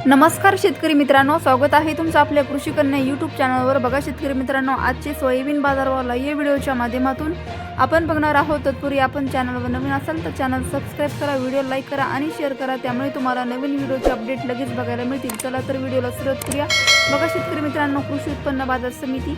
नमस्कार शेतकरी मित्रांनो, स्वागत आहे तुमचं आपल्या कृषी कन्या यूट्यूब चॅनलवर। बघा शेतकरी मित्रांनो, आजचे सोयाबीन बाजारभाव या व्हिडिओच्या माध्यमातून आपण बघणार आहोत। तत्पूर्वी आपण चॅनलवर नवीन असाल तर चॅनल सबस्क्राइब करा, व्हिडिओ लाईक करा आणि शेअर करा, त्यामुळे तुम्हाला नवीन व्हिडिओचे अपडेट लगेच बघायला मिळतील। चला तर व्हिडिओला सुरुवात करूया। बघा शेतकरी मित्रांनो, कृषी उत्पन्न बाजार समिती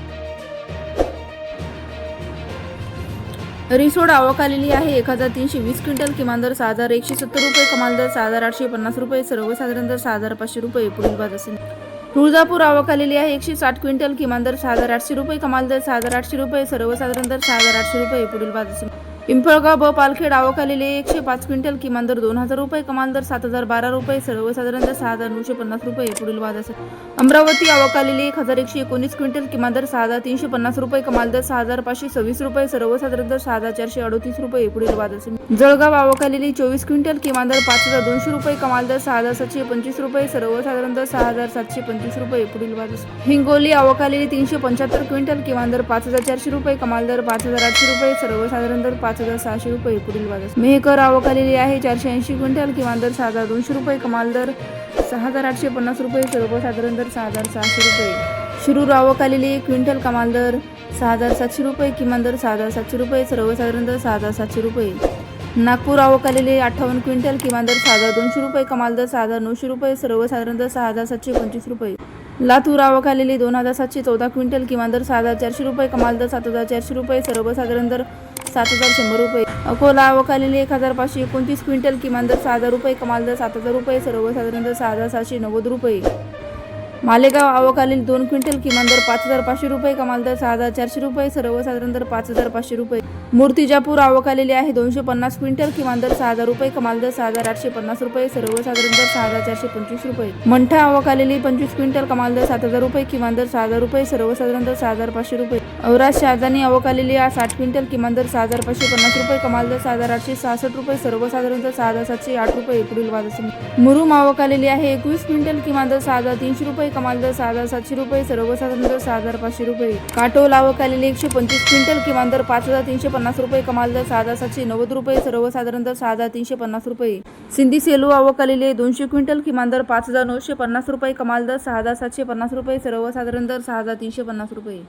रिसोड आवक आलेली आहे 1320 क्विंटल, किमान दर 6170 रुपये, कमाल दर 6850 रुपये, सर्वसाधारण दर 6500 रुपये। पुढील बाजार समिती तुळजापूर आवक आलेली आहे 160 क्विंटल, किमान दर 6800 रुपये, कमाल दर 6800 रुपये, सर्वसाधारण दर 6800 रुपये। पुढील बाजार समिती पिंपळगाव ब पालखेड आवक आलेली आहे 105 क्विंटल, किमान दर 2000 रुपये, कमाल दर 7012 रुपये, सर्वसाधारण दर 6950 रुपये। पुढील बाजार समिती अमरावती आवक आलेली 1119 क्विंटल, किमान दर 6350 रुपये, कमाल दर 6526 रुपये, सर्वसाधारण दर 6438 रुपये। पुढील बाजार समिती जळगाव आवक आलेली 24 क्विंटल, किमान दर 5200 रुपये, कमाल दर 6725 रुपये, सर्वसाधारण दर 6725 रुपये। पुढील बाजार समिती हिंगोली आवक आलेली 375 क्विंटल, किमान दर 5400 रुपये, कमाल दर 5800 रुपये, सर्वसाधारण दर 5600 रुपये। पुढील बाजार मेहकर आवक आलेली आहे 480 क्विंटल, किमान दर 6200 रुपये, कमाल दर 6850 रुपये, सर्वसाधारण दर 6600 रुपये। शिरूर आवक आलेली 1 क्विंटल, कमाल दर 6700 रुपये, किमान दर 6700 रुपये, सर्वसाधारण दर 6700 रुपये। नागपूर आवक आलेली 58 क्विंटल, किमान दर 6200 रुपये, कमाल दर 6900 रुपये, सर्वसाधारण दर 6725 रुपये। लातूर आवक आलेली 2714 क्विंटल, किमान दर 6400 रुपये, कमाल दर 7400 रुपये, सर्वसाधारण दर 7100 रुपये। अकोला आवक आलेली 1529 क्विंटल, किमान दर 6000 रुपये, कमाल दर 7000 रुपये, सर्वसाधारण दर 6790 रुपये। मालेगाव आवक आलेली 2 क्विंटल, किमान दर 5500 रुपये, कमाल दर 6400 रुपये, सर्वसाधारण दर 5500 रुपये। मूर्तिजापूर आवक आलेली आहे 250 क्विंटल, किमान दर 6000 रुपये, कमाल दर 6850 रुपये, सर्वसाधारण दर 6425 रुपये। मंठा आवक आलेली 25 क्विंटल, कमाल दर 7000 रुपये, किमान दर 6000 रुपये, सर्वसाधारण दर 6500 रुपये। औराद शहादानी आवक आलेली 60 क्विंटल, किमान दर 6550 रुपये, कमाल दर 6866 रुपये, सर्वसाधारण दर 6708 रुपये। पुढील बाजार समिती मुरुम आवक आलेली आहे 21 क्विंटल, किमान दर 6300 रुपये, कमाल दर 6700 रुपये, सर्वसाधारण दर 6500 रुपये। काटोल आवक आलेली 125 क्विंटल, किमान दर 5350 रुपये, कमाल दर 6790 रुपये, सर्वसाधारण दर 6350 रुपये। सिंधी सेलू आवक आलेली 200 क्विंटल, किमान दर 5950 रुपये, कमाल दर 6750 रुपये, सर्वसाधारण दर 6350 रुपये।